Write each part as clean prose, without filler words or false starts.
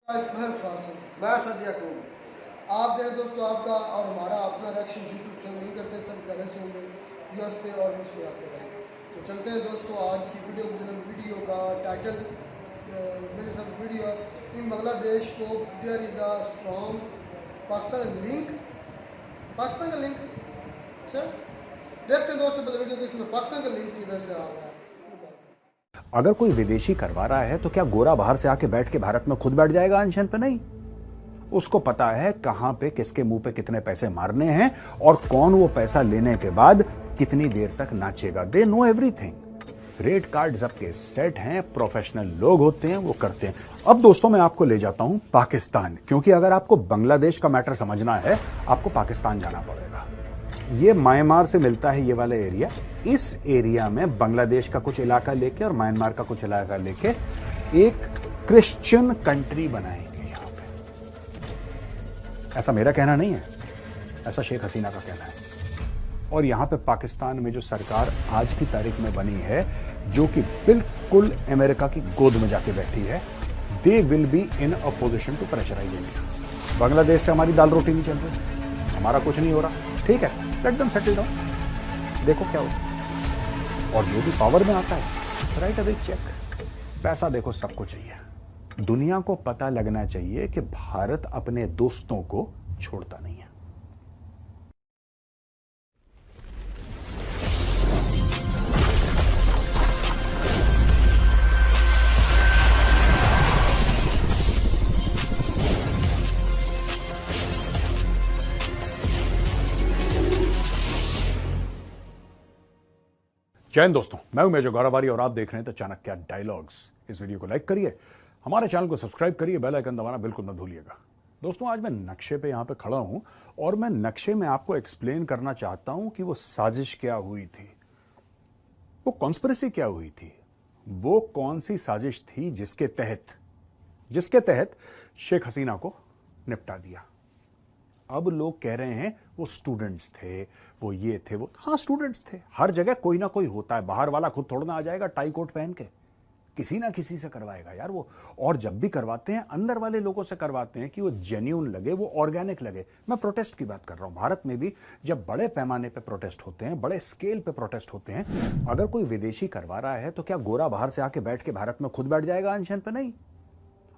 मैं सद याकूब। आप जो है दोस्तों आपका और हमारा अपना रिएक्शन यूट्यूब चैनल नहीं करते, सब घर से होंगे हंसते और मुस्कुराते रहे। तो चलते हैं दोस्तों आज की वीडियो का टाइटल मेरे सब वीडियो इन बांग्लादेश को there is a strong Pakistan का लिंक। अच्छा देखते हैं दोस्तों पहले वीडियो को, इसमें पाकिस्तान का लिंक किधर से आ रहा है। अगर कोई विदेशी करवा रहा है तो क्या गोरा बाहर से आके बैठ के भारत में खुद बैठ जाएगा अनशन पे? नहीं, उसको पता है कहां पे किसके मुंह पे कितने पैसे मारने हैं और कौन वो पैसा लेने के बाद कितनी देर तक नाचेगा। They know everything. Rate card सबके सेट हैं, प्रोफेशनल लोग होते हैं, वो करते हैं। अब दोस्तों मैं आपको ले जाता हूं पाकिस्तान, क्योंकि अगर आपको बांग्लादेश का मैटर समझना है आपको पाकिस्तान जाना पड़ेगा। ये म्यांमार से मिलता है ये वाला एरिया। इस एरिया में बांग्लादेश का कुछ इलाका लेके और म्यांमार का कुछ इलाका लेके एक क्रिश्चियन कंट्री बनाएंगे यहां पे। ऐसा मेरा कहना नहीं है, ऐसा शेख हसीना का कहना है। और यहां पे पाकिस्तान में जो सरकार आज की तारीख में बनी है, जो कि बिल्कुल अमेरिका की गोद में जाके बैठी है, they will be in a position to pressurise India. Bangladesh से हमारी दाल रोटी नहीं चल रही, हमारा कुछ नहीं हो रहा, ठीक है, लेट देम सेटल डाउन, देखो क्या होता है। और जो भी पावर में आता है, राइट अ बिग चेक, पैसा देखो सबको चाहिए। दुनिया को पता लगना चाहिए कि भारत अपने दोस्तों को छोड़ता नहीं है। जय हिंद दोस्तों, मैं हूं मेजर गौरवारी और आप देख रहे हैं तो चाणक्य डायलॉग्स। इस वीडियो को लाइक करिए, हमारे चैनल को सब्सक्राइब करिए, बेल आइकन दबाना बिल्कुल मत भूलिएगा। दोस्तों आज मैं नक्शे पे यहां पे खड़ा हूं और मैं नक्शे में आपको एक्सप्लेन करना चाहता हूं कि वो साजिश क्या हुई थी, वो कॉन्स्पिरेसी क्या हुई थी, वो कौन सी साजिश थी जिसके तहत शेख हसीना को निपटा दिया। अब लोग कह रहे हैं वो स्टूडेंट्स थे, वो ये थे, वो हाँ स्टूडेंट्स थे। हर जगह कोई ना कोई होता है, बाहर वाला खुद थोड़ा ना आ जाएगा टाई कोट पहन के, किसी ना किसी से करवाएगा यार वो। और जब भी करवाते हैं अंदर वाले लोगों से करवाते हैं कि वो जेन्युइन लगे, वो ऑर्गेनिक लगे। मैं प्रोटेस्ट की बात कर रहा हूं। भारत में भी जब बड़े पैमाने पे प्रोटेस्ट होते हैं, बड़े स्केल पे प्रोटेस्ट होते हैं, अगर कोई विदेशी करवा रहा है तो क्या गोरा बाहर से आके बैठ के भारत में खुद बैठ जाएगा अनशन पे? नहीं,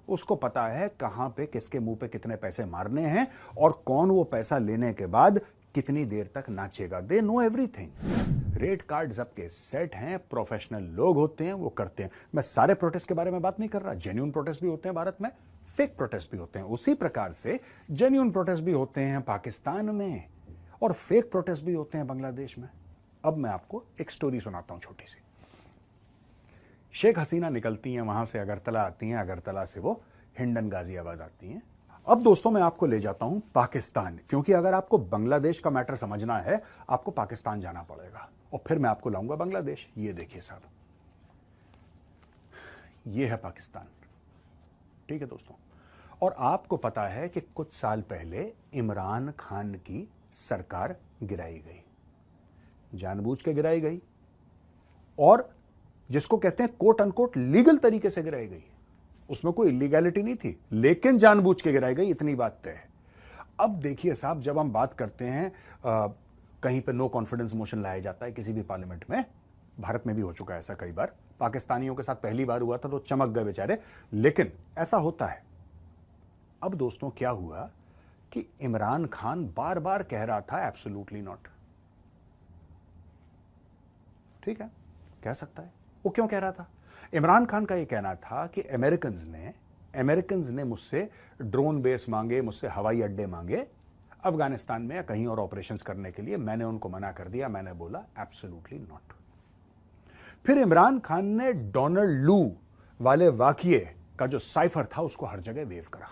उसको पता है कहां पे किसके मुंह पे कितने पैसे मारने हैं और कौन वो पैसा लेने के बाद कितनी देर तक नाचेगा। They know everything. Rate card सबके सेट हैं, प्रोफेशनल लोग होते हैं, वो करते हैं। मैं सारे प्रोटेस्ट के बारे में बात नहीं कर रहा। जेन्युइन प्रोटेस्ट भी होते हैं भारत में, फेक प्रोटेस्ट भी होते हैं। उसी प्रकार से जेन्युइन प्रोटेस्ट भी होते हैं पाकिस्तान में और फेक प्रोटेस्ट भी होते हैं बांग्लादेश में। अब मैं आपको एक स्टोरी सुनाता हूं छोटी सी। शेख हसीना निकलती हैं वहां से, अगरतला आती हैं, अगरतला से वो हिंडन गाजियाबाद आती हैं। अब दोस्तों मैं आपको ले जाता हूं पाकिस्तान, क्योंकि अगर आपको बांग्लादेश का मैटर समझना है आपको पाकिस्तान जाना पड़ेगा और फिर मैं आपको लाऊंगा बांग्लादेश। ये देखिए साहब, ये है पाकिस्तान, ठीक है दोस्तों। और आपको पता है कि कुछ साल पहले इमरान खान की सरकार गिराई गई, जानबूझ के गिराई गई, और जिसको कहते हैं कोट अनकोट लीगल तरीके से गिराई गई। उसमें कोई इलीगैलिटी नहीं थी, लेकिन जानबूझ के गिराई गई, इतनी बात तय है। अब देखिए साहब, जब हम बात करते हैं कहीं पे नो कॉन्फिडेंस मोशन लाया जाता है किसी भी पार्लियामेंट में, भारत में भी हो चुका है ऐसा कई बार। पाकिस्तानियों के साथ पहली बार हुआ था तो चमक गए बेचारे, लेकिन ऐसा होता है। अब दोस्तों क्या हुआ कि इमरान खान बार बार कह रहा था एब्सोल्युटली नॉट। ठीक है, कह सकता है। वो क्यों कह रहा था? इमरान खान का ये कहना था कि अमेरिकन्स ने मुझसे ड्रोन बेस मांगे, मुझसे हवाई अड्डे मांगे अफगानिस्तान में या कहीं और ऑपरेशंस करने के लिए। मैंने उनको मना कर दिया, मैंने बोला एब्सोल्युटली नॉट। फिर इमरान खान ने डोनाल्ड लू वाले वाकये का जो साइफर था उसको हर जगह वेव करा।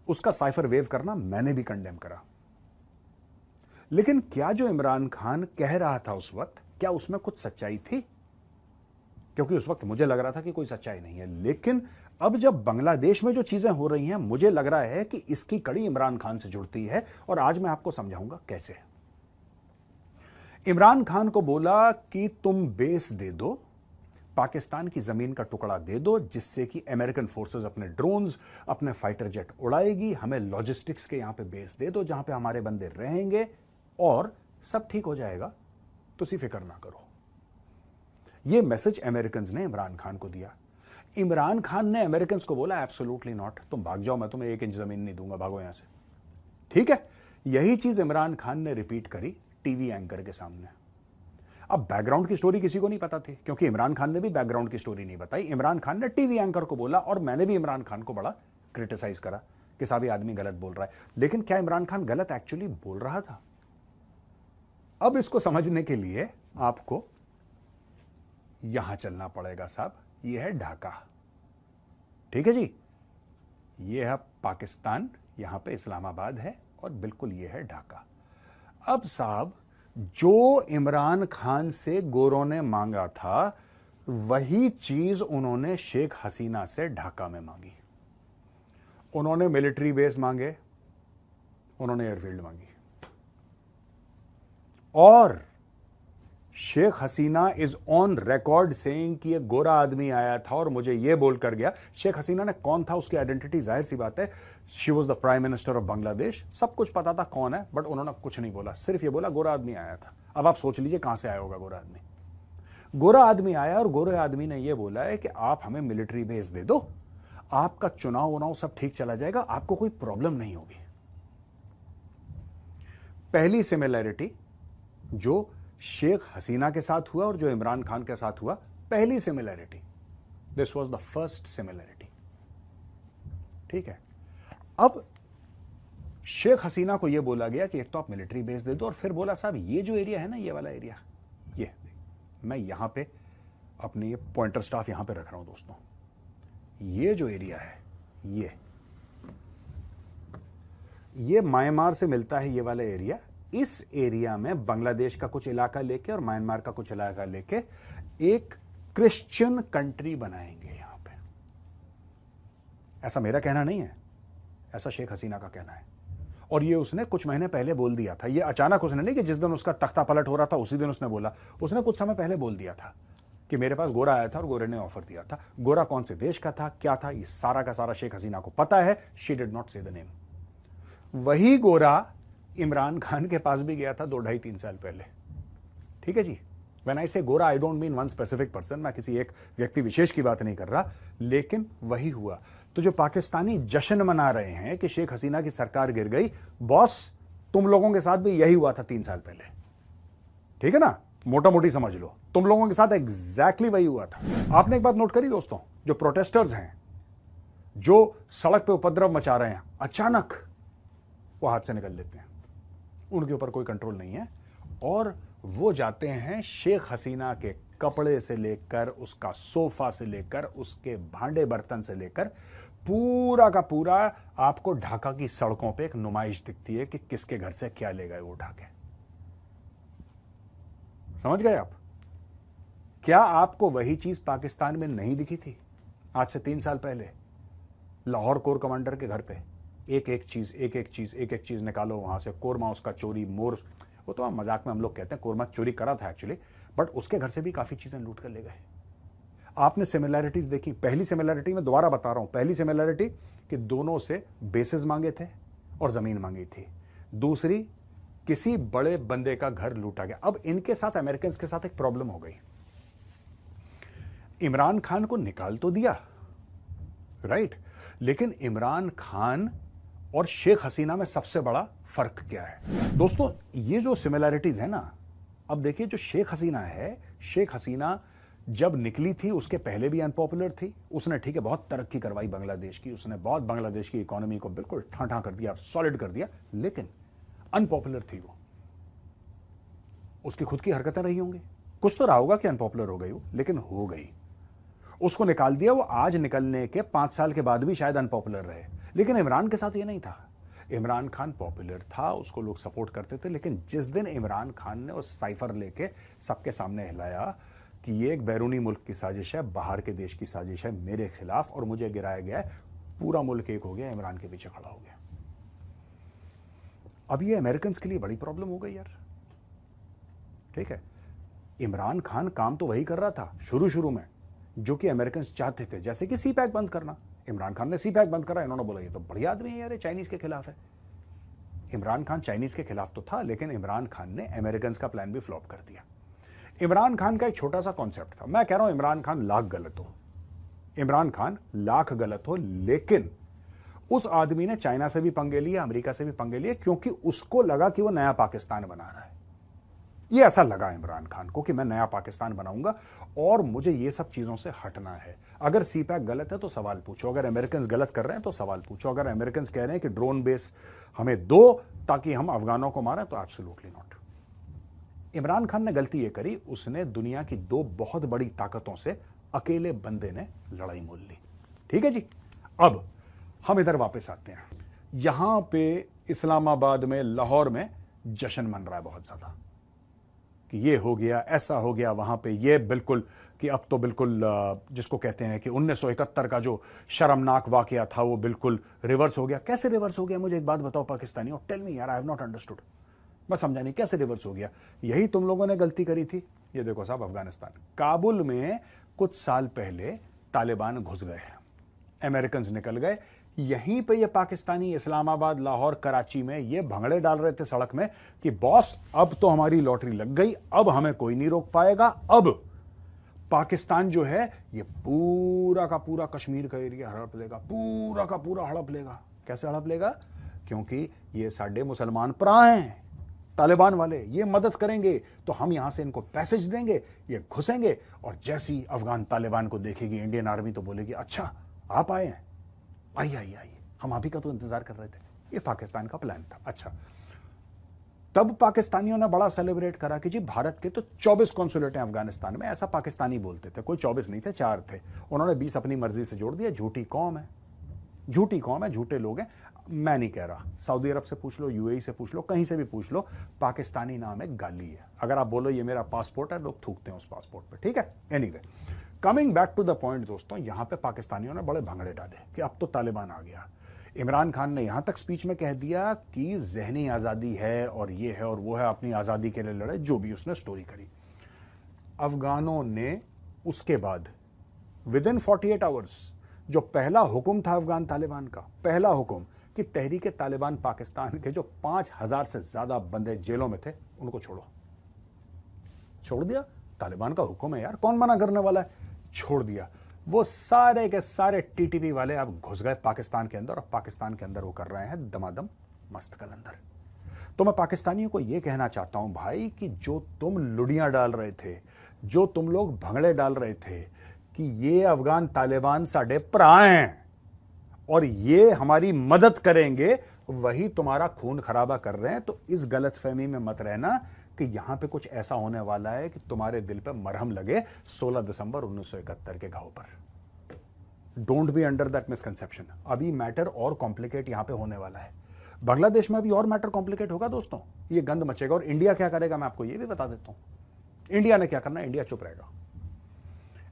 उसका साइफर वेव करना मैंने भी कंडेम करा। लेकिन क्या जो इमरान खान कह रहा था उस वक्त, क्या उसमें कुछ सच्चाई थी? क्योंकि उस वक्त मुझे लग रहा था कि कोई सच्चाई नहीं है। लेकिन अब जब बांग्लादेश में जो चीजें हो रही हैं, मुझे लग रहा है कि इसकी कड़ी इमरान खान से जुड़ती है, और आज मैं आपको समझाऊंगा कैसे। इमरान खान को बोला कि तुम बेस दे दो, पाकिस्तान की जमीन का टुकड़ा दे दो जिससे कि अमेरिकन फोर्सेस अपने ड्रोन्स, अपने फाइटर जेट उड़ाएगी, हमें लॉजिस्टिक्स के यहां पे बेस दे दो जहां पे हमारे बंदे रहेंगे और सब ठीक हो जाएगा, तुसी फिक्र ना करो। यह मैसेज अमेरिकन ने इमरान खान को दिया। इमरान खान ने अमेरिकन को बोला एब्सोल्युटली नॉट, तुम भाग जाओ, मैं तुम्हें 1 इंच जमीन नहीं दूंगा, भागो यहां से। ठीक है, यही चीज इमरान खान ने रिपीट करी टीवी एंकर के सामने। अब बैकग्राउंड की स्टोरी किसी को नहीं पता थी, क्योंकि इमरान खान ने भी बैकग्राउंड की स्टोरी नहीं बताई। इमरान खान ने टीवी एंकर को बोला और मैंने भी इमरान खान को बड़ा क्रिटिसाइज करा कि साहब ये आदमी गलत बोल रहा है। लेकिन क्या इमरान खान गलत एक्चुअली बोल रहा था? अब इसको समझने के लिए आपको यहां चलना पड़ेगा साहब। यह है ढाका, ठीक है जी, यह है पाकिस्तान, यहां पे इस्लामाबाद है और बिल्कुल यह है ढाका। अब साहब जो इमरान खान से गोरों ने मांगा था वही चीज उन्होंने शेख हसीना से ढाका में मांगी। उन्होंने मिलिट्री बेस मांगे, उन्होंने एयरफील्ड मांगी, और Sheikh Hasina is on record saying कि एक गोरा आदमी आया था और मुझे यह बोलकर गया। शेख हसीना ने कौन था, उसकी आइडेंटिटी जाहिर सी बात है, she was the prime minister of Bangladesh, सब कुछ पता था कौन है, बट उन्होंने कुछ नहीं बोला, सिर्फ ये बोला गोरा आदमी आया था। अब आप सोच लीजिए कहां से आया होगा गोरा आदमी। गोरा आदमी आया और गोरे आदमी ने यह बोला है कि आप हमें मिलिट्री बेस दे दो, आपका चुनाव सब ठीक चला जाएगा, आपको कोई प्रॉब्लम नहीं होगी। पहली सिमिलैरिटी जो शेख हसीना के साथ हुआ और जो इमरान खान के साथ हुआ, पहली similarity, this was the first similarity. ठीक है, अब शेख हसीना को यह बोला गया कि एक तो आप मिलिट्री बेस दे दो, और फिर बोला साहब ये जो एरिया है ना, ये वाला एरिया, ये मैं यहां पे अपने ये पॉइंटर स्टाफ यहां पे रख रहा हूं दोस्तों, ये जो एरिया है ये म्यांमार से मिलता है, ये वाला एरिया। इस एरिया में बांग्लादेश का कुछ इलाका लेके और म्यांमार का कुछ इलाका लेके एक क्रिश्चियन कंट्री बनाएंगे यहां पे। ऐसा मेरा कहना नहीं है, ऐसा शेख हसीना का कहना है, और ये उसने कुछ महीने पहले बोल दिया था। ये अचानक उसने नहीं कि जिस दिन उसका तख्ता पलट हो रहा था उसी दिन उसने बोला, उसने कुछ समय पहले बोल दिया था कि मेरे पास गोरा आया था और गोरे ने ऑफर दिया था। गोरा कौन से देश का था, क्या था, ये सारा का सारा शेख हसीना को पता है। शी डिड नॉट से द नेम। वही गोरा इमरान खान के पास भी गया था 2-2.5-3 साल पहले। ठीक है जी, व्हेन आई से गोरा I don't mean one specific person, मैं किसी एक व्यक्ति विशेष की बात नहीं कर रहा, लेकिन वही हुआ। तो जो पाकिस्तानी जश्न मना रहे हैं कि शेख हसीना की सरकार गिर गई, बॉस तुम लोगों के साथ भी यही हुआ था 3 साल पहले। ठीक है ना, मोटा मोटी समझ लो, तुम लोगों के साथ एग्जैक्टली वही हुआ था। आपने एक बात नोट करी दोस्तों, जो प्रोटेस्टर्स हैं, जो सड़क पे उपद्रव मचा रहे हैं, अचानक वो हाथ से निकल लेते हैं, उनके ऊपर कोई कंट्रोल नहीं है, और वो जाते हैं शेख हसीना के कपड़े से लेकर, उसका सोफा से लेकर, उसके भांडे बर्तन से लेकर, पूरा का पूरा आपको ढाका की सड़कों पे एक नुमाइश दिखती है कि किसके घर से क्या ले गए वो उठा के। समझ गए आप? क्या आपको वही चीज पाकिस्तान में नहीं दिखी थी आज से 3 साल पहले? लाहौर कोर कमांडर के घर पे एक एक चीज निकालो वहां से, कोरमा उसका चोरी, मोर, वो तो मजाक में हम लोग कहते हैं, कोरमा चोरी करा था एक्चुअली, बट उसके घर से भी काफी चीजें लूट कर ले गए। आपने सिमिलैरिटीज देखी। पहली सिमिलैरिटी में दोबारा बता रहा हूं, पहली सिमिलैरिटी कि दोनों से बेसिस मांगे थे और जमीन मांगी थी। दूसरी, किसी बड़े बंदे का घर लूटा गया। अब इनके साथ अमेरिकन के साथ एक प्रॉब्लम हो गई। इमरान खान को निकाल तो दिया, राइट, लेकिन इमरान खान और शेख हसीना में सबसे बड़ा फर्क क्या है दोस्तों? ये जो सिमिलैरिटीज है ना, अब देखिए जो शेख हसीना है, शेख हसीना जब निकली थी उसके पहले भी अनपॉपुलर थी। उसने ठीक है बहुत तरक्की करवाई बांग्लादेश की, उसने बहुत बांग्लादेश की इकोनॉमी को बिल्कुल ठाठा कर दिया, सॉलिड कर दिया, लेकिन अनपॉपुलर थी वो। उसकी खुद की हरकतें रही होंगी, कुछ तो रहा होगा कि अनपॉपुलर हो गई वो, लेकिन हो गई। उसको निकाल दिया, वो आज निकलने के 5 साल के बाद भी शायद अनपॉपुलर रहे। लेकिन इमरान के साथ ये नहीं था। इमरान खान पॉपुलर था, उसको लोग सपोर्ट करते थे, लेकिन जिस दिन इमरान खान ने उस साइफर लेके सबके सामने हिलाया कि ये एक बैरूनी मुल्क की साजिश है, बाहर के देश की साजिश है मेरे खिलाफ और मुझे गिराया गया है, पूरा मुल्क एक हो गया, इमरान के पीछे खड़ा हो गया। अब ये अमेरिकन के लिए बड़ी प्रॉब्लम हो गई यार। ठीक है, इमरान खान काम तो वही कर रहा था शुरू में, जो कि अमेरिकन चाहते थे, जैसे कि सी पैक बंद करना। इमरान खान ने सी पैक बंद करा, इन्होंने बोला ये तो बढ़िया आदमी है यार, चाइनीज के खिलाफ है। इमरान खान चाइनीज के खिलाफ तो था, लेकिन इमरान खान ने अमेरिकन का प्लान भी फ्लॉप कर दिया। इमरान खान का एक छोटा सा कॉन्सेप्ट था, मैं कह रहा हूं इमरान खान लाख गलत हो, इमरान खान लाख गलत हो, लेकिन उस आदमी ने चाइना से भी पंगे लिए, अमेरिका से भी पंगे लिए, क्योंकि उसको लगा कि वो नया पाकिस्तान बना रहा है। ये ऐसा लगा इमरान खान को कि मैं नया पाकिस्तान बनाऊंगा और मुझे ये सब चीजों से हटना है। अगर सी पैक गलत है तो सवाल पूछो, अगर अमेरिकन गलत कर रहे हैं तो सवाल पूछो, अगर अमेरिकन कह रहे हैं कि ड्रोन बेस हमें दो ताकि हम अफगानों को मारें तो एब्सोल्युटली नॉट। इमरान खान ने गलती ये करी, उसने दुनिया की दो बहुत बड़ी ताकतों से अकेले बंदे ने लड़ाई मोल ली। ठीक है जी, अब हम इधर वापस आते हैं। यहां पे इस्लामाबाद में, लाहौर में जश्न मन रहा है बहुत ज्यादा कि ये हो गया, ऐसा हो गया, वहां पे ये बिल्कुल कि अब तो बिल्कुल जिसको कहते हैं कि 1971 का जो शर्मनाक वाकया था वो बिल्कुल रिवर्स हो गया। कैसे रिवर्स हो गया, मुझे एक बात बताओ पाकिस्तानियों, टेल मी यार, आई हैव नॉट अंडरस्टूड। मैं समझा नहीं कैसे रिवर्स हो गया। यही तुम लोगों ने गलती करी थी। ये देखो साहब, अफगानिस्तान, काबुल में कुछ साल पहले तालिबान घुस गए, अमेरिकन निकल गए, यहीं पे ये पाकिस्तानी इस्लामाबाद, लाहौर, कराची में ये भंगड़े डाल रहे थे सड़क में कि बॉस अब तो हमारी लॉटरी लग गई, अब हमें कोई नहीं रोक पाएगा, अब पाकिस्तान जो है ये पूरा का पूरा कश्मीर का एरिया हड़प लेगा, पूरा का पूरा हड़प लेगा। कैसे हड़प लेगा? क्योंकि ये साढ़े मुसलमान भरा हैं, तालिबान वाले, ये मदद करेंगे तो हम यहां से इनको पैसेज देंगे, ये घुसेंगे, और जैसी अफगान तालिबान को देखेगी इंडियन आर्मी तो बोलेगी अच्छा आप आए हैं, आइए आइए आइए, हम आप ही का तो इंतजार कर रहे थे। ये पाकिस्तान का प्लान था। अच्छा, तब पाकिस्तानियों ने बड़ा सेलिब्रेट करा कि जी भारत के तो 24 कॉन्सुलेट हैं अफगानिस्तान में। ऐसा पाकिस्तानी बोलते थे, कोई 24 नहीं थे, 4 थे। उन्होंने 20 अपनी मर्जी से जोड़ दिया। झूठी कौम है, झूठी कौम है, झूठे लोग हैं। मैं नहीं कह रहा, सऊदी अरब से पूछ लो, यूएई से पूछ लो, कहीं से भी पूछ लो, पाकिस्तानी नाम एक गाली है। अगर आप बोलो ये मेरा पासपोर्ट है, लोग थूकते हैं उस पासपोर्ट पे। ठीक है, anyway, coming back to the point दोस्तों, यहां पे पाकिस्तानियों ने बड़े भंगड़े डाले कि अब तो तालिबान आ गया। इमरान खान ने यहां तक स्पीच में कह दिया कि जहनी आजादी है और ये है और वो है, अपनी आजादी के लिए लड़े, जो भी उसने स्टोरी करी। अफगानों ने उसके बाद विद इन 48 आवर्स जो पहला हुक्म था अफगान तालिबान का, पहला हुक्म कि तहरीक तालिबान पाकिस्तान के जो 5000 से ज्यादा बंदे जेलों में थे उनको छोड़ो। छोड़ दिया, तालिबान का हुक्म है यार, कौन मना करने वाला है, छोड़ दिया। वो सारे के सारे टीटीपी वाले अब घुस गए पाकिस्तान के अंदर, और पाकिस्तान के अंदर वो कर रहे हैं दमादम मस्त कलंदर। तो मैं पाकिस्तानियों को यह कहना चाहता हूं भाई कि जो तुम लुड़ियां डाल रहे थे, जो तुम लोग भंगड़े डाल रहे थे कि ये अफगान तालिबान साडे भरा हैं और ये हमारी मदद करेंगे, वही तुम्हारा खून खराबा कर रहे हैं। तो इस गलतफहमी में मत रहना कि यहां पे कुछ ऐसा होने वाला है कि तुम्हारे दिल पे मरहम लगे 16 दिसंबर 1971 के घाव पर। Don't be under that misconception. अभी मैटर और कॉम्प्लिकेट यहां पे होने वाला है। बांग्लादेश में अभी और मैटर कॉम्प्लिकेट होगा दोस्तों, ये गंद मचेगा। और इंडिया क्या करेगा मैं आपको ये भी बता देता हूं। इंडिया ने क्या करना, इंडिया चुप रहेगा,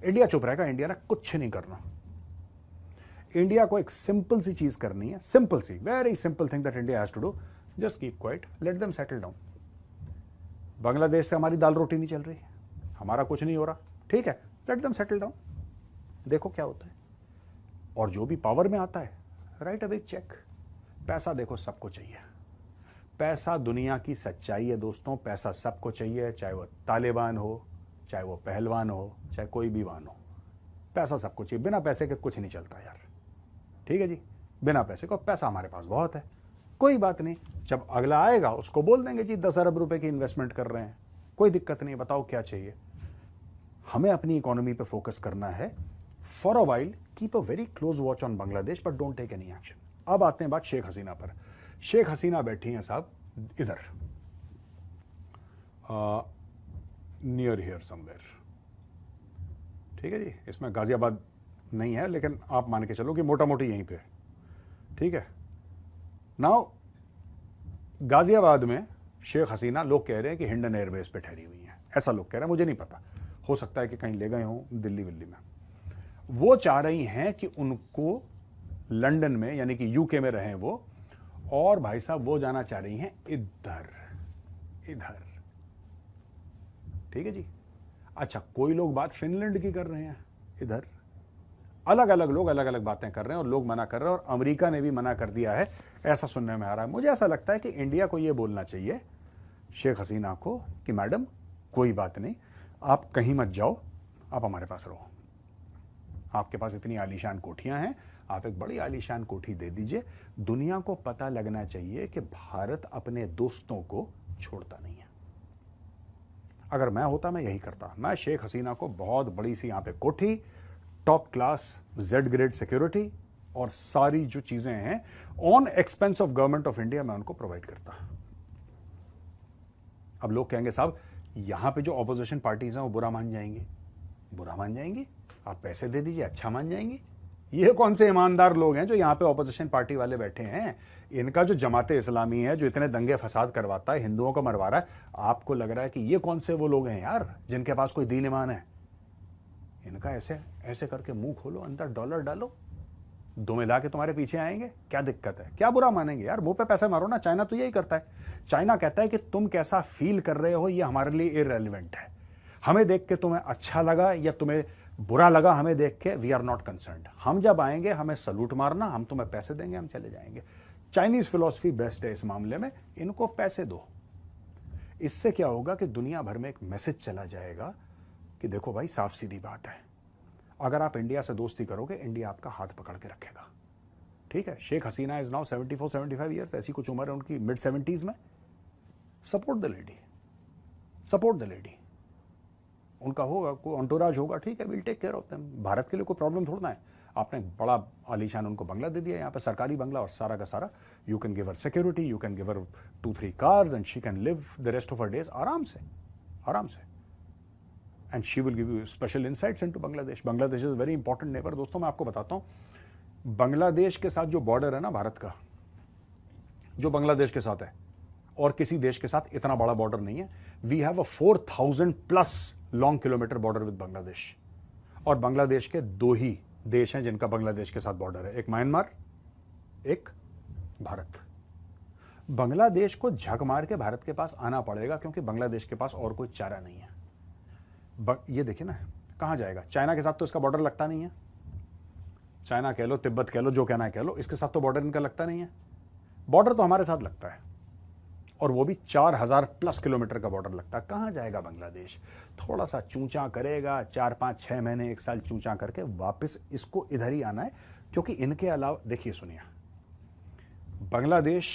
इंडिया चुप रहेगा, इंडिया ने कुछ नहीं करना। इंडिया को एक सिंपल सी चीज करनी है, सिंपल सी, very simple thing that India has to do, just keep quiet, let them settle down. Bangladesh से हमारी दाल रोटी नहीं चल रही, हमारा कुछ नहीं हो रहा, ठीक है, लेट देम सेटल डाउन, देखो क्या होता है। और जो भी पावर में आता है, राइट अ बिग चेक। पैसा देखो सबको चाहिए, पैसा दुनिया की सच्चाई है दोस्तों, पैसा सबको चाहिए, चाहे वो तालिबान हो, चाहे वो पहलवान हो, चाहे कोई भी वान हो, पैसा सबको चाहिए। बिना पैसे के कुछ नहीं चलता यार, ठीक है जी, बिना पैसे को। पैसा हमारे पास बहुत है, कोई बात नहीं, जब अगला आएगा उसको बोल देंगे जी 10 अरब रुपए की इन्वेस्टमेंट कर रहे हैं, कोई दिक्कत नहीं, बताओ क्या चाहिए। हमें अपनी इकोनॉमी पे फोकस करना है। For a while keep a very close watch on Bangladesh, but don't take any action. अब आते हैं बात शेख हसीना पर। शेख हसीना बैठी हैं साहब इधर, नियर हियर समवेयर, ठीक है जी, इसमें गाजियाबाद नहीं है, लेकिन आप मान के चलो कि मोटा मोटी यहीं पे, ठीक है। नाउ गाजियाबाद में शेख हसीना, लोग कह रहे हैं कि हिंडन एयरबेस पे ठहरी हुई हैं, ऐसा लोग कह रहे हैं, मुझे नहीं पता, हो सकता है कि कहीं ले गए हों दिल्ली विल्ली में। वो चाह रही हैं कि उनको लंदन में, यानी कि यूके में रहें वो, और भाई साहब वो जाना चाह रही हैं इधर इधर, ठीक है जी। अच्छा, कोई लोग बात फिनलैंड की कर रहे हैं, इधर अलग अलग लोग अलग अलग बातें कर रहे हैं और लोग मना कर रहे हैं, और अमेरिका ने भी मना कर दिया है, ऐसा सुनने में आ रहा है। मुझे ऐसा लगता है कि इंडिया को यह बोलना चाहिए शेख हसीना को कि मैडम कोई बात नहीं, आप कहीं मत जाओ, आप हमारे पास रहो। आपके पास इतनी आलीशान कोठियां हैं, आप एक बड़ी आलीशान कोठी दे दीजिए। दुनिया को पता लगना चाहिए कि भारत अपने दोस्तों को छोड़ता नहीं है। अगर मैं होता मैं यही करता। मैं शेख हसीना को बहुत बड़ी सी यहां पे कोठी, top class Z grade security और सारी जो चीजें हैं on expense of government of India मैं उनको प्रोवाइड करता। अब लोग कहेंगे साहब यहां पे जो ऑपोजिशन पार्टीज हैं वो बुरा मान जाएंगी। बुरा मान जाएंगी? आप पैसे दे दीजिए, अच्छा मान जाएंगी। ये कौन से ईमानदार लोग हैं जो यहां पे ऑपोजिशन पार्टी वाले बैठे हैं? इनका जो जमाते इस्लामी है, जो इतने दंगे फसाद करवाता है, हिंदुओं को मरवा रहा है, आपको लग रहा है कि ये कौन से वो लोग हैं यार जिनके पास कोई दीन ईमान है? इनका ऐसे ऐसे करके मुंह खोलो, अंदर डॉलर डालो, दो मिला के तुम्हारे पीछे आएंगे। क्या दिक्कत है? क्या बुरा मानेंगे यार? मुंह पे पैसे मारो ना। चाइना तो यही करता है। चाइना कहता है कि तुम कैसा फील कर रहे हो ये हमारे लिए इररेलेवेंट है। हमें देख के तुम्हें अच्छा लगा या तुम्हें बुरा लगा, हमें देख के वी आर नॉट कंसर्न्ड। हम जब आएंगे हमें सलूट मारना, हम तुम्हें पैसे देंगे, हम चले जाएंगे। चाइनीज फिलॉसफी बेस्ट है इस मामले में, इनको पैसे दो। इससे क्या होगा कि दुनिया भर में एक मैसेज चला जाएगा कि देखो भाई साफ सीधी बात है, अगर आप इंडिया से दोस्ती करोगे इंडिया आपका हाथ पकड़ के रखेगा। ठीक है, Sheikh Hasina is now 74-75 years, ऐसी कुछ उम्र है उनकी, मिड 70s में। Support the lady, support the lady. उनका होगा कोई अंटोराज होगा, ठीक है, will take care of them. Bharat के लिए कोई प्रॉब्लम थोड़ा है। आपने बड़ा आलीशान उनको बंगला दे दिया, यहाँ पे सरकारी बंगला और सारा का सारा। You can give her security, you can give her 2-3 cars and she can live the rest of her days आराम से, आराम से। And she will give you special insights into Bangladesh. Bangladesh is very important neighbour. दोस्तों मैं आपको बताता हूं, बांग्लादेश के साथ जो बॉर्डर है ना भारत का, जो बांग्लादेश के साथ है, और किसी देश के साथ इतना बड़ा बॉर्डर नहीं है। We have a 4000+ long kilometre border with Bangladesh. और बांग्लादेश के 2 ही देश हैं जिनका बांग्लादेश के साथ बॉर्डर है, एक म्यांमार, एक भारत। बांग्लादेश को झक मार के भारत के पास आना पड़ेगा क्योंकि बांग्लादेश के पास और कोई चारा नहीं है। ये देखिए ना, कहां जाएगा? चाइना के साथ तो इसका बॉर्डर लगता नहीं है। चाइना कह लो, तिब्बत कह लो, जो कहना है कह लो, इसके साथ तो बॉर्डर इनका लगता नहीं है। बॉर्डर तो हमारे साथ लगता है, और वो भी 4000+ किलोमीटर का बॉर्डर लगता है। कहां जाएगा बांग्लादेश? थोड़ा सा चूंचा करेगा, 4-5-6 महीने 1 साल चूंचा करके वापस इसको इधर ही आना है। क्योंकि इनके अलावा देखिए, सुनिए, बांग्लादेश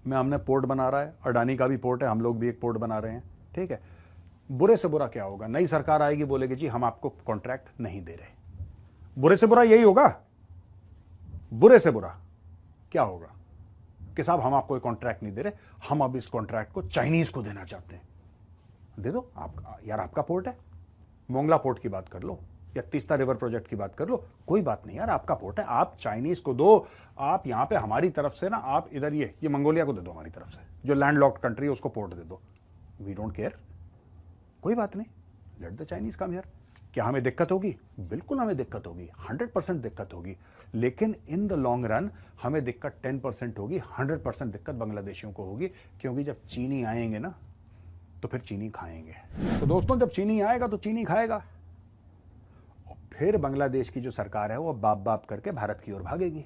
में हमने पोर्ट बना रहा है, अडानी का भी पोर्ट है, हम लोग भी एक पोर्ट बना रहे हैं। ठीक है, बुरे से बुरा क्या होगा? नई सरकार आएगी, बोलेगी जी हम आपको कॉन्ट्रैक्ट नहीं दे रहे। बुरे से बुरा यही होगा। बुरे से बुरा क्या होगा कि साहब हम आपको कॉन्ट्रैक्ट नहीं दे रहे, हम अब इस कॉन्ट्रैक्ट को चाइनीज को देना चाहते हैं। दे दो आप यार, आपका पोर्ट है। मोंगला पोर्ट की बात कर लो या तीस्ता रिवर प्रोजेक्ट की बात कर लो, कोई बात नहीं यार, आपका पोर्ट है, आप चाइनीज को दो। आप यहां पे हमारी तरफ से ना, आप इधर ये मंगोलिया को दे दो, हमारी तरफ से जो लैंडलॉक्ड कंट्री है उसको पोर्ट दे दो। वी डोंट केयर, कोई बात नहीं, let the Chinese come here. क्या हमें दिक्कत होगी? बिल्कुल हमें दिक्कत होगी, 100% दिक्कत होगी। लेकिन इन द लॉन्ग रन हमें दिक्कत 10% होगी, 100% दिक्कत बांग्लादेशियों को होगी। क्योंकि जब चीनी आएंगे ना तो फिर चीनी खाएंगे। तो दोस्तों जब चीनी आएगा तो चीनी खाएगा, और फिर बांग्लादेश की जो सरकार है वो बाप बाप करके भारत की ओर भागेगी।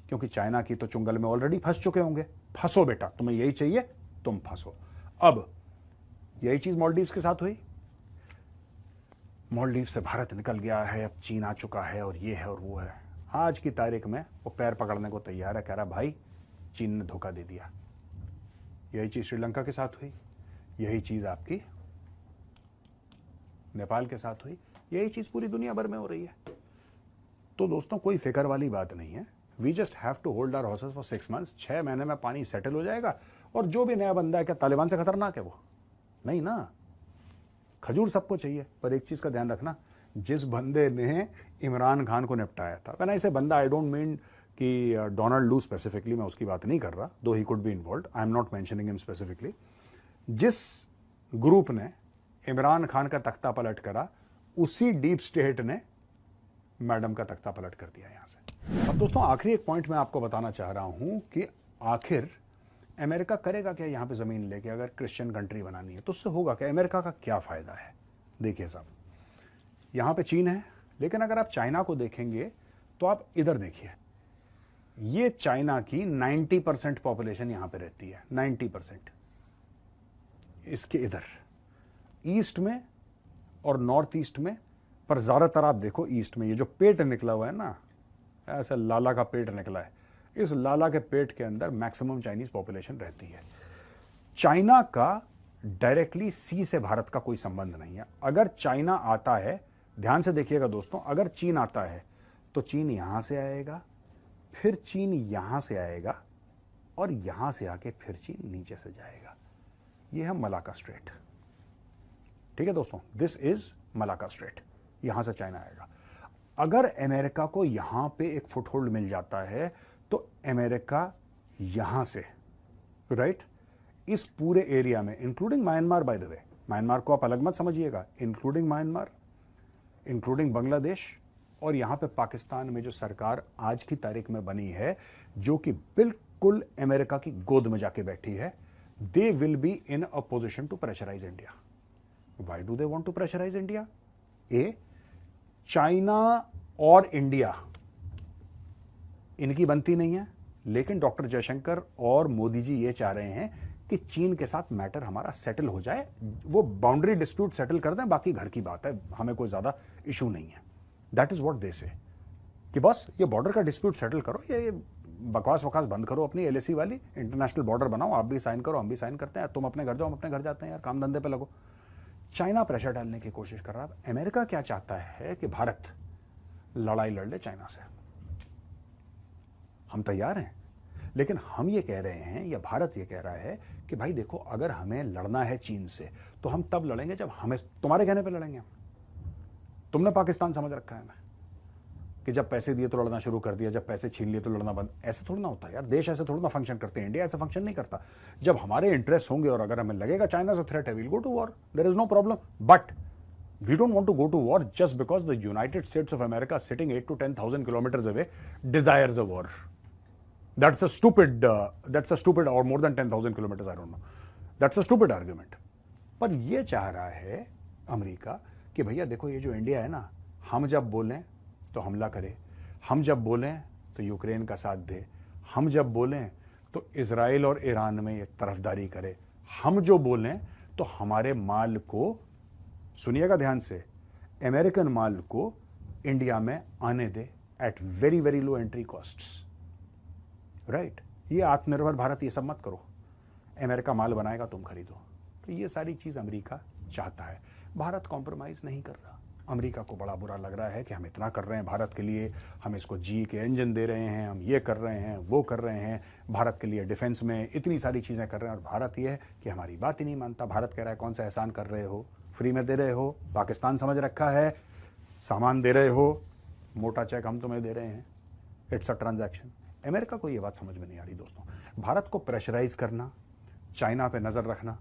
क्योंकि चाइना की तो चुंगल में ऑलरेडी फंस चुके होंगे। फंसो बेटा, तुम्हें यही चाहिए, तुम फंसो। अब यही चीज मालदीव्स के साथ हुई। मालदीव से भारत निकल गया है, अब चीन आ चुका है, और ये है और वो है। आज की तारीख में वो पैर पकड़ने को तैयार है, कह रहा भाई चीन ने धोखा दे दिया। यही चीज श्रीलंका के साथ हुई, यही चीज आपकी नेपाल के साथ हुई, यही चीज पूरी दुनिया भर में हो रही है। तो दोस्तों कोई फिक्र वाली बात नहीं है। We just have to hold our horses for 6 months। 6 महीने में पानी सेटल हो जाएगा। और जो भी नया बंदा है, क्या तालिबान से खतरनाक है वो? नहीं ना। खजूर सबको चाहिए, पर एक चीज का ध्यान रखना, जिस बंदे ने इमरान खान को निपटाया था, मैंने ऐसे बंदा, आई डोंट मीन कि डोनाल्ड लू स्पेसिफिकली, मैं उसकी बात नहीं कर रहा, दो he could be involved, I am not mentioning him specifically. जिस ग्रुप ने इमरान खान का तख्ता पलट करा, उसी डीप स्टेट ने मैडम का तख्ता पलट कर दिया यहां से। अब दोस्तों आखिरी एक पॉइंट मैं आपको बताना चाह रहा हूं कि आखिर अमेरिका करेगा क्या यहां पे जमीन लेके? अगर क्रिश्चियन कंट्री बनानी है तो उससे होगा क्या? अमेरिका का क्या फायदा है? देखिए साहब, यहां पे चीन है, लेकिन अगर आप चाइना को देखेंगे तो आप इधर देखिए, ये चाइना की 90% पॉपुलेशन यहां पे रहती है, 90%। इसके इधर ईस्ट में और नॉर्थ ईस्ट में, पर ज्यादातर आप देखो ईस्ट में, ये जो पेट निकला हुआ है ना, ऐसा लाला का पेट निकला है, इस लाला के पेट के अंदर मैक्सिमम चाइनीज पॉपुलेशन रहती है। चाइना का डायरेक्टली सी से भारत का कोई संबंध नहीं है। अगर चाइना आता है, ध्यान से देखिएगा दोस्तों, अगर चीन आता है तो चीन यहां से आएगा, फिर चीन यहां से आएगा, और यहां से आके फिर चीन नीचे से जाएगा। यह है मलाका स्ट्रेट। ठीक है दोस्तों, दिस इज मलाका स्ट्रेट। यहां से चाइना आएगा। अगर अमेरिका को यहां पे एक फुटहोल्ड मिल जाता है तो अमेरिका यहां से, राइट, इस पूरे एरिया में, including Myanmar, by the way, Myanmar को आप अलग मत समझिएगा, इंक्लूडिंग म्यांमार, इंक्लूडिंग बांग्लादेश, और यहां पे पाकिस्तान में जो सरकार आज की तारीख में बनी है, जो कि बिल्कुल अमेरिका की गोद में जाके बैठी है, they will be in a position to pressurise India. Why do they want to pressurise India? ए, चाइना और इंडिया इनकी बनती नहीं है, लेकिन डॉक्टर जयशंकर और मोदी जी ये चाह रहे हैं कि चीन के साथ मैटर हमारा सेटल हो जाए, वो बाउंड्री डिस्प्यूट सेटल कर दें, बाकी घर की बात है, हमें कोई ज्यादा इशू नहीं है। दैट इज व्हाट दे से, कि बस ये बॉर्डर का डिस्प्यूट सेटल करो, ये बकवास वकास बंद करो, अपनी एलएसी वाली इंटरनेशनल बॉर्डर बनाओ, आप भी साइन करो, हम भी साइन करते हैं, तुम अपने घर जाओ, हम अपने घर जाते हैं, यार काम धंधे पे लगो। चाइना प्रेशर डालने की कोशिश कर रहा है। अमेरिका क्या चाहता है कि भारत लड़ाई लड़ ले चाइना से। हम तैयार हैं, लेकिन हम ये कह रहे हैं, या भारत ये कह रहा है कि भाई देखो, अगर हमें लड़ना है चीन से तो हम तब लड़ेंगे जब हमें, तुम्हारे कहने पे लड़ेंगे। तुमने पाकिस्तान समझ रखा है हमें कि जब पैसे दिए तो लड़ना शुरू कर दिया, जब पैसे छीन लिए तो लड़ना बंद। ऐसे थोड़ा ना होता यार, देश ऐसे थोड़ा ना फंक्शन करते हैं, इंडिया ऐसे फंक्शन नहीं करता। जब हमारे इंटरेस्ट होंगे और अगर हमें लगेगा चाइना से थ्रेट है, we'll go to war, there is no problem. But we don't want to go to war just because the United States of America sitting 8 to 10,000 kilometers away desires a war. That's a stupid or more than 10,000 kilometers, I don't know. That's a stupid argument. पर ये चाह रहा है America कि भैया देखो, ये जो इंडिया है ना, हम जब बोलें तो हमला करे, हम जब बोलें तो यूक्रेन का साथ दे, हम जब बोलें तो इजराइल और ईरान में एक तरफदारी करे, हम जो बोलें तो हमारे माल को, सुनिएगा ध्यान से, अमेरिकन माल को इंडिया में आने दे at very very low entry costs, right. ये आत्मनिर्भर भारत, ये सब मत करो, अमेरिका माल बनाएगा तुम खरीदो। तो ये सारी चीज अमेरिका चाहता है। भारत कॉम्प्रोमाइज नहीं कर रहा। अमेरिका को बड़ा बुरा लग रहा है कि हम इतना कर रहे हैं भारत के लिए, हम इसको जी के इंजन दे रहे हैं, हम ये कर रहे हैं, वो कर रहे हैं, भारत के लिए डिफेंस में इतनी सारी चीजें कर रहे हैं, और भारत ये है कि हमारी बात ही नहीं मानता। भारत कह रहा है कौन सा एहसान कर रहे हो, फ्री में दे रहे हो, पाकिस्तान समझ रखा है, सामान दे रहे हो, मोटा चेक हम तुम्हें दे रहे हैं, इट्स अ ट्रांजैक्शन। अमेरिका को ये बात समझ में नहीं आ रही दोस्तों। भारत को प्रेशराइज करना, चाइना पे नजर रखना,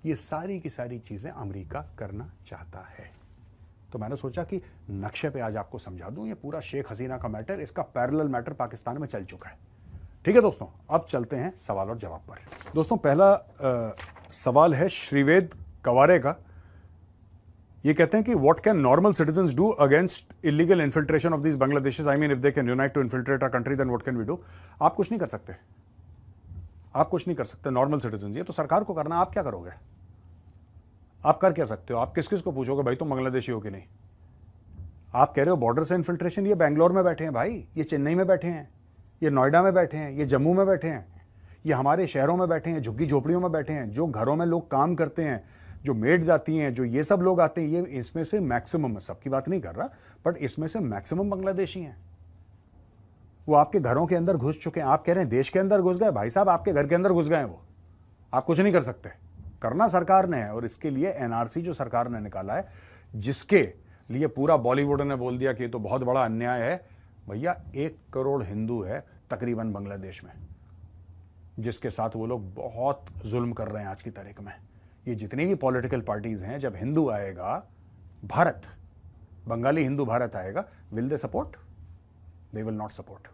ये सारी की सारी चीजें अमेरिका करना चाहता है। तो मैंने सोचा कि नक्शे पे आज आपको समझा दूं, ये पूरा शेख हसीना का मैटर, इसका पैरेलल मैटर पाकिस्तान में चल चुका है। ठीक है दोस्तों, अब चलते हैं सवाल और जवाब पर। दोस्तों पहला सवाल है श्रीवेद कवारे का। ये कहते हैं कि what can normal citizens do against illegal infiltration of these Bangladeshis, I mean if they can unite to infiltrate our country then what can we do. आप कुछ नहीं कर सकते, आप कुछ नहीं कर सकते नॉर्मल सिटीजन, ये तो सरकार को करना। आप क्या करोगे? आप कर क्या सकते हो? आप किस किस को पूछोगे भाई तुम बांग्लादेशी हो कि नहीं? आप कह रहे हो बॉर्डर से इन्फिल्ट्रेशन, ये बैंगलोर में बैठे हैं भाई, ये चेन्नई में बैठे हैं, ये नोएडा में बैठे हैं, ये जम्मू में बैठे हैं, ये हमारे शहरों में बैठे हैं, झुग्गी झोपड़ियों में बैठे हैं, जो घरों में लोग काम करते हैं, जो मेड्स आती हैं, जो ये सब लोग आते हैं, ये इसमें से मैक्सिमम, सबकी बात नहीं कर रहा, बट इसमें से मैक्सिमम बांग्लादेशी हैं। वो आपके घरों के अंदर घुस चुके हैं। आप कह रहे हैं देश के अंदर घुस गए, भाई साहब आपके घर के अंदर घुस गए वो, आप कुछ नहीं कर सकते। करना सरकार ने है, और इसके लिए एनआरसी जो सरकार ने निकाला है, जिसके लिए पूरा बॉलीवुड ने बोल दिया कि ये तो बहुत बड़ा अन्याय है। भैया 1 करोड़ हिंदू है तकरीबन बांग्लादेश में, जिसके साथ वो लोग बहुत जुल्म कर रहे हैं आज की तारीख में। ये जितनी भी पॉलिटिकल पार्टीज हैं, जब हिंदू आएगा भारत, बंगाली हिंदू भारत आएगा, will they support? They will not support.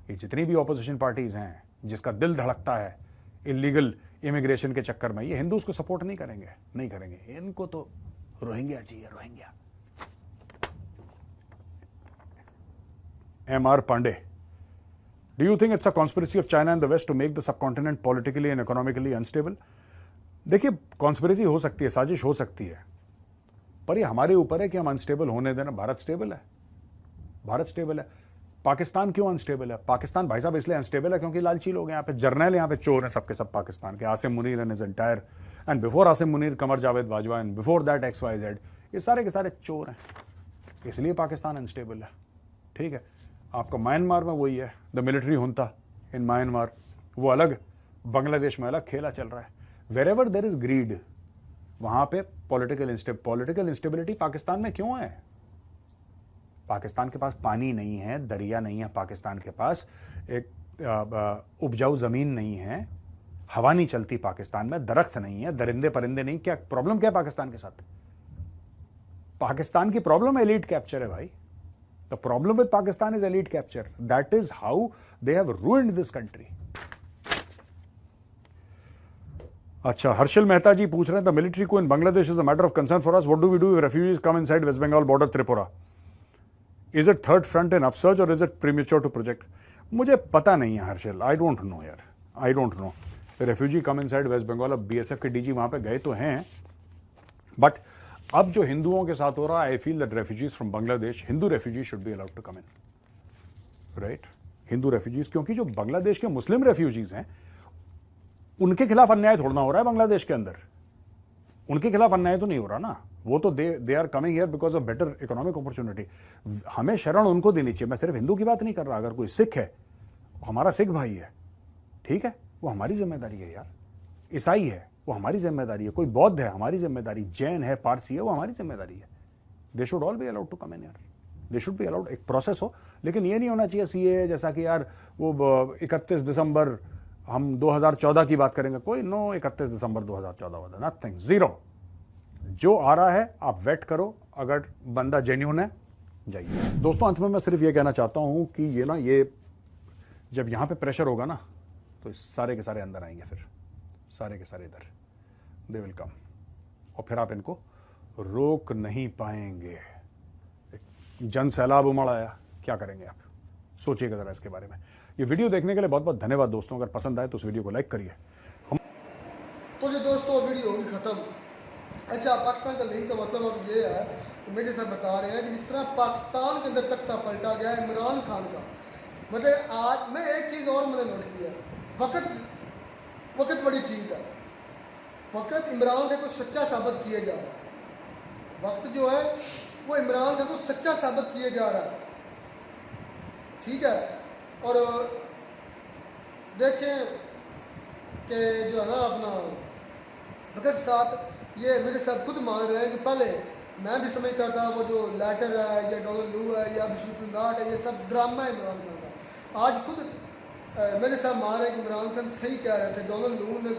ये जितनी भी ऑपोजिशन पार्टीज हैं, जिसका दिल धड़कता है इलीगल इमिग्रेशन के चक्कर में, ये हिंदू उसको सपोर्ट नहीं करेंगे, नहीं करेंगे। इनको तो रोहिंग्या चाहिए, Rohingya. M.R. Pandey. Do you think it's a conspiracy of China and the West to make the subcontinent politically and economically unstable? देखिए, कॉन्स्पिरेसी हो सकती है, साजिश हो सकती है, पर ये हमारे ऊपर है कि हम अनस्टेबल होने देना। भारत स्टेबल है, भारत स्टेबल है। पाकिस्तान क्यों अनस्टेबल है? पाकिस्तान भाई साहब इसलिए अनस्टेबल है क्योंकि लालची लोग हैं यहाँ पे, जर्नैल यहाँ पे चोर हैं सबके सब पाकिस्तान के। Asim Munir and his entire, and before Asim Munir Qamar Javed Bajwa, and before that XYZ, ये सारे के सारे चोर हैं, इसलिए पाकिस्तान अनस्टेबल है। ठीक है, आपका म्यांमार में वही है, द मिलिट्री हुंता इन म्यांमार, वो अलग, बांग्लादेश में अलग खेला चल रहा है। वेरेवर देयर इज ग्रीड, वहां पे पॉलिटिकल इंस्टेबिलिटी पाकिस्तान में क्यों है? पाकिस्तान के पास पानी नहीं है, दरिया नहीं है, पाकिस्तान के पास एक उपजाऊ जमीन नहीं है, हवा नहीं चलती पाकिस्तान में, दरख्त नहीं है, दरिंदे परिंदे नहीं। क्या प्रॉब्लम क्या है पाकिस्तान के साथ? पाकिस्तान की प्रॉब्लम एलीट कैप्चर है भाई। The problem with Pakistan is elite capture, that is how they have ruined this country. अच्छा, हर्षल मेहता जी पूछ रहे हैं, the military coup in Bangladesh is a matter of concern for us, what do we do if refugees come inside West Bengal border Tripura? Is it third front in upsurge or is it premature to project? मुझे पता नहीं है Harshal, I don't know यार, I don't know. Refugee come inside West Bengal, अब BSF के DG वहां पे गए तो हैं, बट अब जो हिंदुओं के साथ हो रहा है, I feel that refugees from Bangladesh, Hindu refugees should be allowed to come in, right? Hindu refugees, क्योंकि जो बांग्लादेश के मुस्लिम रेफ्यूजीज हैं उनके खिलाफ अन्याय थोड़ा ना हो रहा है बांग्लादेश के अंदर, उनके खिलाफ अन्याय तो नहीं हो रहा ना, वो तो they are coming here because of better economic opportunity. हमें शरण उनको देनी चाहिए। मैं सिर्फ हिंदू की बात नहीं कर रहा, अगर कोई सिख है, हमारा सिख भाई है, ठीक है, वो हमारी जिम्मेदारी है यार। ईसाई है, वो हमारी जिम्मेदारी है। कोई बौद्ध है, हमारी जिम्मेदारी। जैन है, पारसी है, वो हमारी जिम्मेदारी है। They should all be allowed to come in यार, दे शुड बी अलाउड। एक प्रोसेस हो, लेकिन ये नहीं होना चाहिए CAA जैसा कि यार वो 31 दिसंबर हम 2014 की बात करेंगे, कोई नो 31 दिसंबर 2014 वाला, नथिंग, जीरो। जो आ रहा है आप वेट करो, अगर बंदा जेन्युइन है जाइए। दोस्तों, अंत में मैं सिर्फ ये कहना चाहता हूं कि ये जब यहां पे प्रेशर होगा ना, तो सारे के सारे अंदर आएंगे, फिर सारे के सारे इधर, दे विल कम, और फिर आप इनको रोक नहीं पाएंगे। जन सैलाब उमड़ आया, क्या करेंगे आप? सोचिएगा जरा इसके बारे में। ये वीडियो देखने के लिए बहुत बहुत धन्यवाद दोस्तों। अगर पसंद आए तो उस वीडियो को लाइक करिए। तो जो दोस्तों वीडियो होगी खत्म। अच्छा, पाकिस्तान का लिंक का मतलब अब ये है कि मेरे साथ बता रहे हैं कि जिस तरह पाकिस्तान के अंदर तख्ता पलटा गया है इमरान खान का, मतलब आज मैं एक चीज़ और मैंने नोट किया, वक्त बड़ी चीज़ है। वक्त इमरान खान को सच्चा साबित किया जा रहा है। वक्त जो है वो इमरान खान को सच्चा साबित किया जा रहा है, ठीक है। और देखें कि जो है ना अपना वक्त के साथ ये मेरे साथ खुद मान रहे हैं कि पहले मैं भी समझता था वो जो लेटर है या डोनाल्ड लू है या बिस्मिल्लाह है, ये सब ड्रामा है इमरान खान का। आज खुद मेरे साथ मान रहे हैं कि इमरान खान सही कह रहे थे। डोनाल्ड लू ने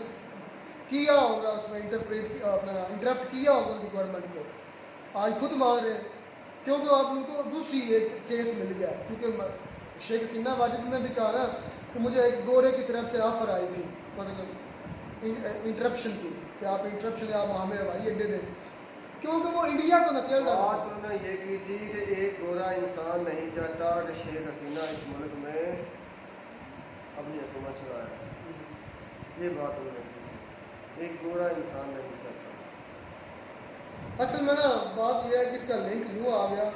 किया होगा, उसमें इंटरप्ट किया होगा उनकी गवर्नमेंट को, आज खुद मान रहे हैं, क्योंकि अब उनको दूसरी एक केस मिल गया। क्योंकि शेख हसीना वाजिद ने भी कहा ना कि मुझे एक गोरे की तरफ से ऑफर आई थी, मतलब इंटरप्शन की, कि आप इंटरप्शन आप हमें हवाई अड्डे दें, क्योंकि वो इंडिया को नकेल डाला। बात उन्होंने ये की थी कि एक गोरा इंसान नहीं चाहता कि शेख हसीना इस मुल्क में अपनी हुकूमत चलाए। ये बात उन्होंने की थी, एक गोरा इंसान नहीं चाहता। असल में ना बात यह है कि इसका लिंक यूँ आ गया।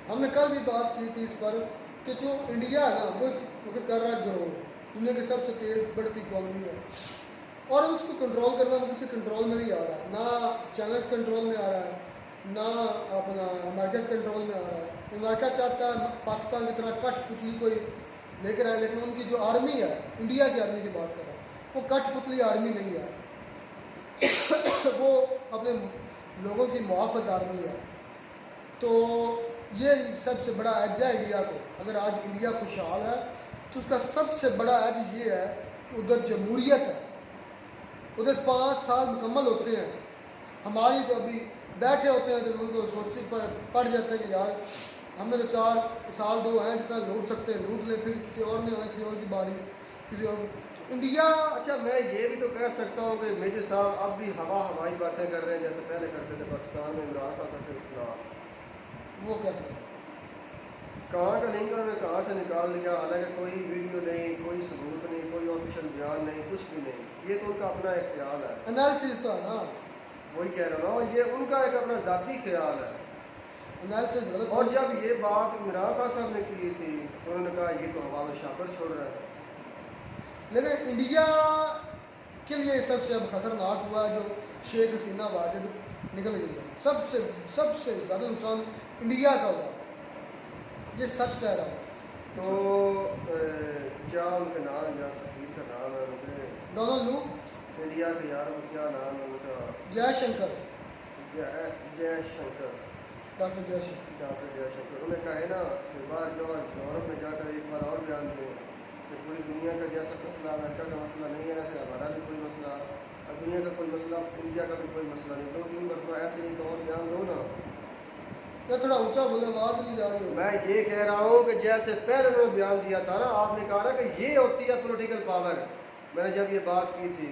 हमने कल भी बात की थी इस पर कि जो इंडिया है ना वो कर रहा है गिरोह, दुनिया की सबसे तेज़ बढ़ती इकॉनमी है, और उसको कंट्रोल करना वो किसी कंट्रोल में नहीं आ रहा है। ना चाइना कंट्रोल में आ रहा है, ना अपना अमेरिका कंट्रोल में आ रहा है। अमेरिका चाहता है पाकिस्तान की तरह कठपुतली कोई लेकर आए, लेकिन उनकी जो आर्मी है, इंडिया की आर्मी की बात कर रहा है, वो कठपुतली आर्मी नहीं है वो अपने लोगों की मुआफ़ज़ आर्मी है। तो ये सबसे बड़ा एज है इंडिया को। अगर आज इंडिया खुशहाल है तो उसका सबसे बड़ा एज ये है कि उधर जमहूरियत है, उधर 5 साल मुकम्मल होते हैं। हमारी तो अभी बैठे होते हैं तो उनको सोच पड़ जाता है कि यार हमने तो 4 साल 2 हैं, जितना लूट सकते हैं लूट ले, फिर किसी और ने आना, किसी और की बारी, किसी और। तो इंडिया अच्छा, मैं ये भी तो कह सकता हूँ कि मेजर साहब अब भी हवाई बातें कर रहे हैं जैसे पहले करते थे पाकिस्तान में इमरान खान साहब के खिलाफ। वो कैसे कहाँ का नहीं, उन्होंने कहाँ से निकाल लिया, हालांकि कोई वीडियो नहीं, कोई सबूत नहीं, कोई ऑफिशियल बयान नहीं, कुछ भी नहीं। ये तो उनका अपना एक ख्याल है, एनालिसिस तो है ना, वही कह रहा हूँ, ये उनका एक अपना ज़ाती ख्याल है। एनालिसिस गलत। और जब ये बात इमरान खान साहब ने की थी तो उन्होंने कहा ये तो हवा में शाकर छोड़ रहा है। लेकिन इंडिया के लिए सबसे अब खतरनाक हुआ जो शेख हसीना वाजिद निकल गई है, सबसे सबसे ज़्यादा नुकसान इंडिया का हुआ, ये सच कह रहा हूँ। तो क्या उनके नाम या सफीर का नाम है उनके डोनाल्ड लू, इंडिया के, यार वो क्या नाम है उनका, जयशंकर, जयशंकर, डॉक्टर जयशंकर। डॉक्टर जयशंकर। उन्हें कहे ना कि बाहर जो यूरोप में जाकर एक बार और बयान दें कि पूरी दुनिया का जैसा मसला अमेरिका का मसला नहीं है, फिर हमारा भी कोई मसला, और दुनिया का कोई मसला, इंडिया का भी कोई मसला नहीं, 2-3 मरतबा ऐसे ही तो और बयान दो ना। क्या थोड़ा ऊंचा बोले, आवाज़ नहीं जा रही हो। मैं ये कह रहा हूँ कि जैसे पहले उन्होंने बयान दिया था ना, आपने कहा ना कि ये होती है पॉलिटिकल पावर। मैंने जब ये बात की थी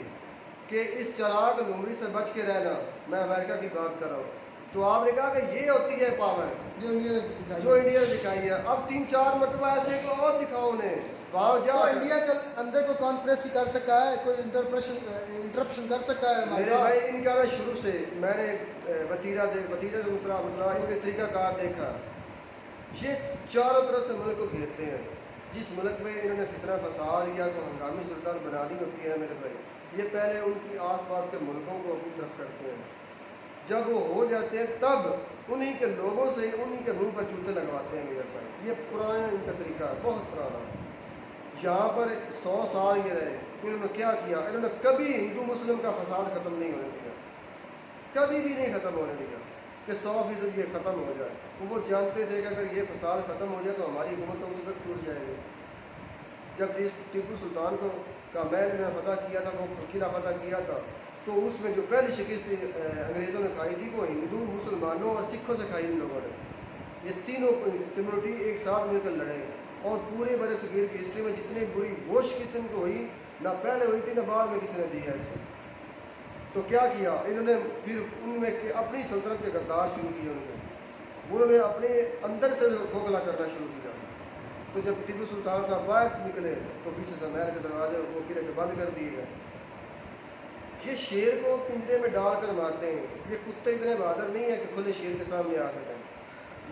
कि इस चराग लुमड़ी से बच के रहना, मैं अमेरिका की बात कर रहा हूँ, तो आपने कहा कि ये होती है पावर जो इंडिया ने दिखाई जो इंडिया ने दिखाई है। अब 3-4 मरतबा ऐसे को और दिखाओ उन्हें, वहाँ तो जाओ। इंडिया के अंदर को कॉन्फ्रेंस कर सका है, कोई इंटरप्शन कर सका है मेरे हमारा। भाई इनका ना शुरू से मैंने वतीरा से उतरा मतलब इनके तरीकाकार देखा, ये चारों तरफ से मुल्क को घेरते हैं। जिस मुल्क में इन्होंने फितना फसाद या को हंगामी सुल्तान बनानी होती है मेरे भाई, ये पहले उनकी आसपास के मुल्कों को अपनी तरफ करते हैं। जब वो हो जाते हैं तब उन्हीं के लोगों से उन्हीं के मुंह पर जूते लगवाते हैं मेरे भाई। ये पुराना इनका तरीका है, बहुत पुराना। यहाँ पर 100 साल ये रहे, इन्होंने क्या किया, इन्होंने कभी हिंदू मुस्लिम का फसाद ख़त्म नहीं होने दिया, कभी भी नहीं ख़त्म होने दिया कि 100% ये ख़त्म हो जाए। वो जानते थे कि अगर ये फसाद ख़त्म हो जाए तो हमारी हुकूमत तो उसी वक्त टूट जाएगी। जब टीपू सुल्तान को का महल में फतह किया था, वो किला फतह किया था, तो उसमें जो पहली शिकस्त अंग्रेज़ों ने खाई थी वो हिंदू, मुसलमानों और सिखों से खाई इन लोगों ने। ये तीनों कम्युनिटी एक साथ मिलकर लड़े, और पूरे बड़े सगीर की हिस्ट्री में जितनी बुरी वोश किस्म को हुई, ना पहले हुई थी ना बाद में किसी ने दी है इसको। तो क्या किया इन्होंने, फिर उनमें अपनी सल्तनत के गद्दार शुरू किए, उन्होंने अपने अंदर से खोखला करना शुरू किया। तो जब टीपू सुल्तान साहब बाहर से निकले तो पीछे से महल के दरवाजे वो किले के बंद कर दिए गए। ये शेर को पिंजरे में डालकर मारते हैं, ये कुत्ते इतने बहादुर नहीं है कि खुले शेर के सामने आ सकें,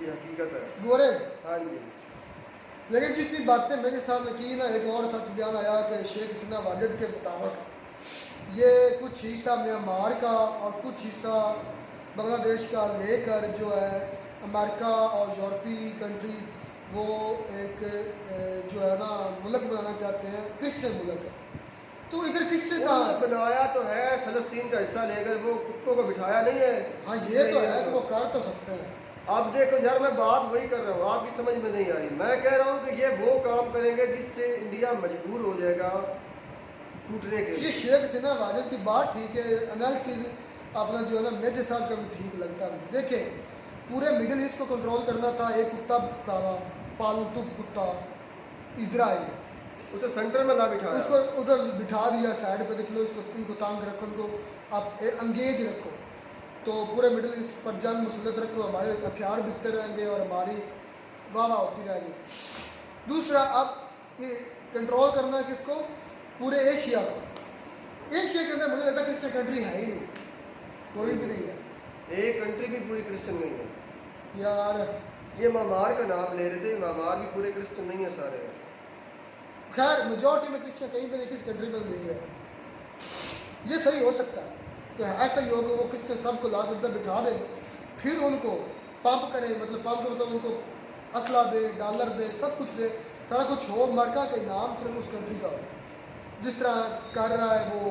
ये हकीकत है। गोरे, हाँ जी। लेकिन जितनी बातें मेरे सामने की ना, एक और सच बयान आया कि शेख हसीना वाजिद के मुताबिक ये कुछ हिस्सा म्यांमार का और कुछ हिस्सा बांग्लादेश का लेकर जो है अमेरिका और यूरोपीय कंट्रीज़ वो एक जो है ना मुल्क बनाना चाहते हैं, क्रिश्चियन मुल्क है। तो इधर क्रिश्चियन कहाँ है? बनाया तो है, फ़लस्तीन का हिस्सा लेकर वो कुत्तों को बिठाया नहीं है। हाँ ये तो है कि वो कर तो सकते हैं। अब देखो यार, मैं बात वही कर रहा हूँ, आपकी समझ में नहीं आ रही। मैं कह रहा हूँ कि ये वो काम करेंगे जिससे इंडिया मजबूर हो जाएगा टूटने के ये लिए। शेख हसीना वाजिद की बात ठीक है, एनालिसिस अपना जो है ना मेजर साहब का भी ठीक लगता है। देखें, पूरे मिडिल ईस्ट को कंट्रोल करना था एक कुत्ता पाला, पालतू कुत्ता इजराइल, उसे सेंटर में ना बिठाया, उसको उधर बिठा दिया साइड पे कि चलो इसको इनको तांग रखो, उनको आप अंगेज रखो, तो पूरे मिडिल ईस्ट पर जंग मुसलत रखो, हमारे हथियार बिकते रहेंगे और हमारी वाह वाह होती रहेगी। दूसरा, अब ये कंट्रोल करना है किसको, पूरे एशिया को। एशिया के अंदर मुझे लगता है क्रिश्चियन कंट्री है ही नहीं, कोई भी नहीं है। एक कंट्री भी पूरी क्रिश्चियन नहीं है यार ये म्यांमार का नाम ले रहे थे, म्यांमार भी पूरे क्रिश्चियन नहीं है सारे। खैर मेजॉरिटी में क्रिश्चियन कहीं पे नहीं, किस कंट्री में नहीं है, ये सही हो सकता है। तो ऐसा ही हो कि वो क्रिश्चियन सबको ला कर बिठा दे, फिर उनको पंप करे, मतलब पंप मतलब उनको असला दे, डॉलर दे, सब कुछ दे, सारा कुछ हो, अमेरिका के नाम सिर्फ उस कंट्री का हो, जिस तरह कर रहा है वो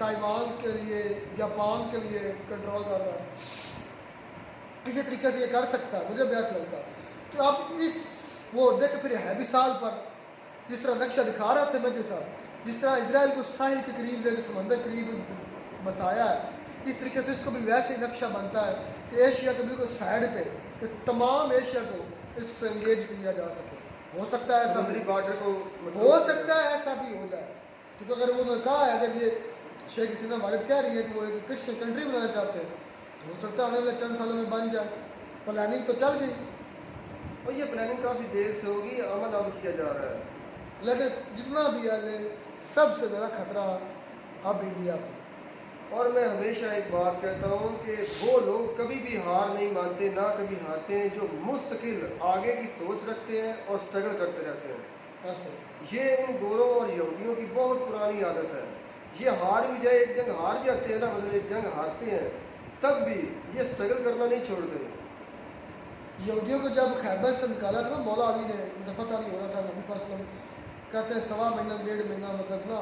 ताइवान के लिए, जापान के लिए कंट्रोल कर रहा है। इसी तरीके से ये कर सकता है, मुझे अभ्यास लगता है। तो अब इस वो देख फिर है भी साल पर जिस तरह नक्शा दिखा रहे थे मेजर साहब, जिस तरह इजराइल को साहिल के करीब लेकर समंदर के करीब बसाया है, इस तरीके से इसको भी वैसे ही नक्शा बनता है कि एशिया के बिल्कुल साइड पे कि तमाम एशिया को इससे एंगेज किया जा सके। हो सकता है ऐसा, समुद्री बॉर्डर को हो सकता है ऐसा भी हो जाए, क्योंकि अगर उन्होंने कहा है, अगर ये शेख हसीना वालिद कह रही है कि वो एक क्रिश्चियन कंट्री बनाना चाहते हैं, तो हो सकता है आने वाले चंद सालों में बन जाए। प्लानिंग तो चल गई, और ये प्लानिंग काफ़ी देर से होगी, अमल अब किया जा रहा है। लेकिन जितना भी है सबसे ज़्यादा खतरा अब इंडिया को। और मैं हमेशा एक बात कहता हूँ कि वो लोग कभी भी हार नहीं मानते, ना कभी हारते हैं, जो मुस्तकिल आगे की सोच रखते हैं और स्ट्रगल करते रहते हैं। ऐसे ये इन गोरों और यहूदियों की बहुत पुरानी आदत है। ये हार भी जाए, एक जंग हार जाते हैं ना, मतलब एक जंग हारते हैं, तब भी ये स्ट्रगल करना नहीं छोड़ते। यहूदियों को जब खैबर से निकाला था ना, मौला अली ने, मुदफ़त अली हो रहा था, नबी पाक सल्लल्लाहु अलैहि वसल्लम कहते हैं 1.25 महीना 1.5 महीना मतलब ना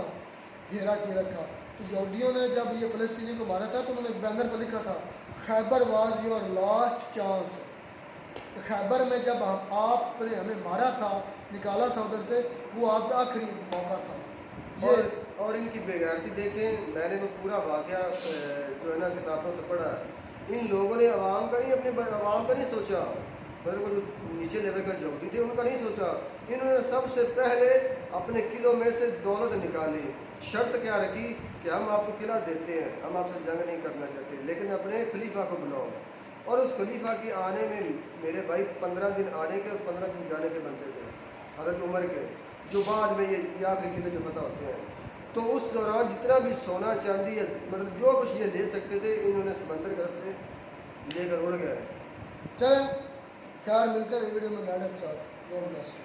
घेरा किए रखा। तो यहूदियों ने जब ये फ़लस्तीनियों को मारा था तो उन्होंने बैनर पर लिखा था Khyber was your last chance. तो खैबर में जब आपने हमें मारा था, निकाला था उधर से, वो आपका आखिरी मौका था। ये और इनकी बेगैरती देखें, मैंने वो पूरा वाक़या जो है ना किताबों से पढ़ा। इन लोगों ने आवाम का नहीं, अपने आवाम का नहीं सोचा, मतलब वो जो नीचे लेवल का यहूदी थे उनका नहीं सोचा। इन्होंने सबसे पहले अपने किलों में से दौलत निकाली। शर्त क्या रखी कि हम आपको किला देते हैं, हम आपसे जंग नहीं करना चाहते, लेकिन अपने खलीफा को बुलाओ। और उस खलीफा के आने में मेरे भाई 15 दिन आने के और 15 दिन जाने के बनते थे, हज़रत उमर के, जो बाद में ये आखिरी किले जो पता होते हैं। तो उस दौरान जितना भी सोना चांदी है, मतलब जो कुछ ये ले सकते थे, इन्होंने समंदर के रास्ते लेकर उड़ गए। चलें, खैर मिलते हैं वीडियो में, साथ। God bless you.